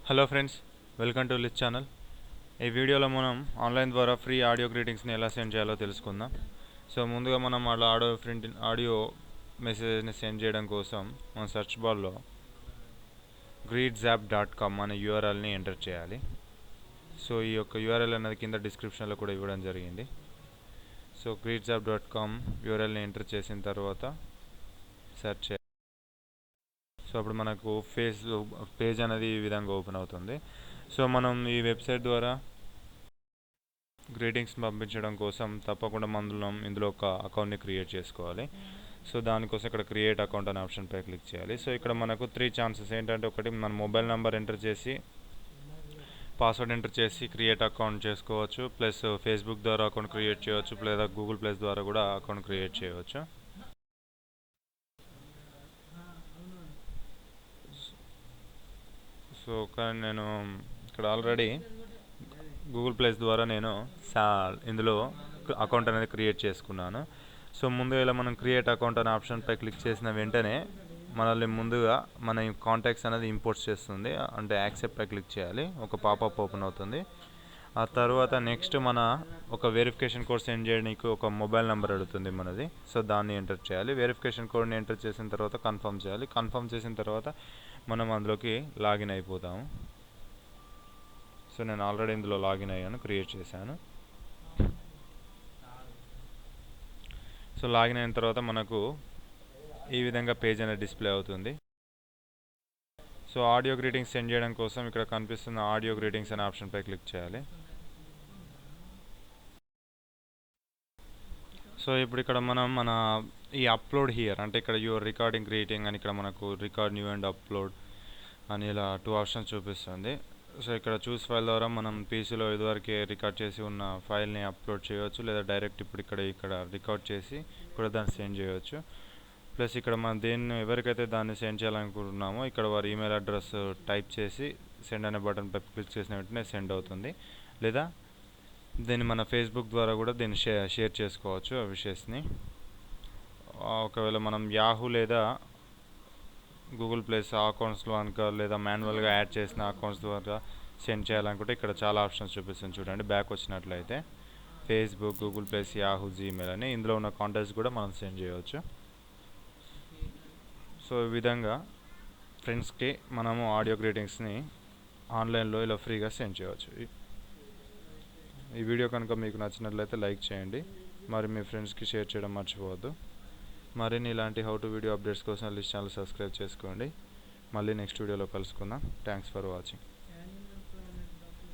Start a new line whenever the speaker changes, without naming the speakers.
Hello friends, welcome to list channel. ఈ వీడియోలో మనం ఆన్లైన్ ద్వారా ఫ్రీ ఆడియో గ్రీటింగ్స్ని ఎలా సెండ్ చేయాలో తెలుసుకుందాం. సో ముందుగా మనం అలా ఆడియో మెసేజ్ని సెండ్ చేయడం కోసం మన సెర్చ్ బార్లో greetzapp.com అనే యూఆర్ఎల్ని ఎంటర్ చేయాలి. సో ఈ యొక్క యూఆర్ఎల్ అనేది కింద డిస్క్రిప్షన్లో కూడా ఇవ్వడం జరిగింది. సో greetzapp.com యూఆర్ఎల్ని ఎంటర్ చేసిన తర్వాత సెర్చ్ చేయాలి. సో అప్పుడు మనకు పేజ్ అనేది ఈ విధంగా ఓపెన్ అవుతుంది. సో మనం ఈ వెబ్సైట్ ద్వారా గ్రీటింగ్స్ పంపించడం కోసం తప్పకుండా ఇందులో ఒక అకౌంట్ని క్రియేట్ చేసుకోవాలి. సో దానికోసం ఇక్కడ క్రియేట్ అకౌంట్ అనే ఆప్షన్పై క్లిక్ చేయాలి. సో ఇక్కడ మనకు 3 ఛాన్సెస్ ఏంటంటే, ఒకటి మన మొబైల్ నెంబర్ ఎంటర్ చేసి పాస్వర్డ్ ఎంటర్ చేసి క్రియేట్ అకౌంట్ చేసుకోవచ్చు, ప్లస్ ఫేస్బుక్ ద్వారా అకౌంట్ క్రియేట్ చేయవచ్చు, లేదా గూగుల్ ప్లస్ ద్వారా కూడా అకౌంట్ క్రియేట్ చేయవచ్చు. సో కానీ నేను ఇక్కడ ఆల్రెడీ గూగుల్ ప్లస్ ద్వారా నేను ఇందులో అకౌంట్ అనేది క్రియేట్ చేసుకున్నాను. సో ముందుగా ఇలా మనం క్రియేట్ అకౌంట్ అనే ఆప్షన్పై క్లిక్ చేసిన వెంటనే మనల్ని ముందుగా మన కాంటాక్ట్స్ అనేది ఇంపోర్ట్ చేస్తుంది. అంటే యాక్సెప్ట్పై క్లిక్ చేయాలి, ఒక పాపప్ ఓపెన్ అవుతుంది. ఆ తర్వాత నెక్స్ట్ మన ఒక వెరిఫికేషన్ కోడ్ సెండ్ చేయడానికి ఒక మొబైల్ నెంబర్ అడుగుతుంది మనది. సో దాన్ని ఎంటర్ చేయాలి. వెరిఫికేషన్ కోడ్ని ఎంటర్ చేసిన తర్వాత కన్ఫర్మ్ చేయాలి. కన్ఫర్మ్ చేసిన తర్వాత మనం అందులోకి లాగిన్ అయిపోతాము. సో నేను ఆల్రెడీ ఇందులో లాగిన్ అయ్యాను, క్రియేట్ చేశాను. సో లాగిన్ అయిన తర్వాత మనకు ఈ విధంగా పేజ్ అనేది డిస్ప్లే అవుతుంది. సో ఆడియో గ్రీటింగ్స్ సెండ్ చేయడం కోసం ఇక్కడ కనిపిస్తున్న ఆడియో గ్రీటింగ్స్ అనే ఆప్షన్పై క్లిక్ చేయాలి. సో ఇప్పుడు ఇక్కడ మనం మన ఈ అప్లోడ్ హియర్ అంటే ఇక్కడ యువర్ రికార్డింగ్ గ్రీటింగ్ అని ఇక్కడ మనకు రికార్డ్ న్యూ అండ్ అప్లోడ్ అని ఇలా 2 ఆప్షన్స్ చూపిస్తుంది. సో ఇక్కడ చూస్ ఫైల్ ద్వారా మనం పీసీలో ఇదివరకే రికార్డ్ చేసి ఉన్న ఫైల్ని అప్లోడ్ చేయవచ్చు, లేదా డైరెక్ట్ ఇప్పుడు ఇక్కడ రికార్డ్ చేసి కూడా దాన్ని సెండ్ చేయవచ్చు. ప్లస్ ఇక్కడ మనం ఎవరికైతే దాన్ని సెండ్ చేయాలనుకుంటున్నామో ఇక్కడ వారి ఈమెయిల్ అడ్రస్ టైప్ చేసి సెండ్ అనే బటన్పై క్లిక్ చేసిన వెంటనే సెండ్ అవుతుంది. లేదా దీన్ని మన ఫేస్బుక్ ద్వారా కూడా దీన్ని షేర్ చేసుకోవచ్చు ఆ విషయస్ని. ఒకవేళ మనం యాహూ లేదా గూగుల్ ప్లస్ అకౌంట్స్లో కనుక లేదా మాన్యువల్గా యాడ్ చేసిన అకౌంట్స్ ద్వారా సెండ్ చేయాలనుకుంటే ఇక్కడ చాలా ఆప్షన్స్ చూపిస్తుంది చూడండి. బ్యాక్ వచ్చినట్లయితే Facebook, Google plus, Yahoo, Gmail అని ఇందులో ఉన్న కాంటాక్ట్స్ కూడా మనం సెండ్ చేయవచ్చు. సో ఈ విధంగా ఫ్రెండ్స్కి మనము ఆడియో గ్రీటింగ్స్ని ఆన్లైన్లో ఇలా ఫ్రీగా సెండ్ చేయవచ్చు. ఈ వీడియో కనుక మీకు నచ్చినట్లయితే లైక్ చేయండి, మరి మీ ఫ్రెండ్స్కి షేర్ చేయడం మర్చిపోవద్దు. మరిన్ని ఇలాంటి హౌ టు వీడియో అప్డేట్స్ కోసం లిస్ట్ ఛానల్ సబ్స్క్రైబ్ చేసుకోండి. మళ్ళీ నెక్స్ట్ వీడియోలో కలుసుకుందాం. Thanks for watching.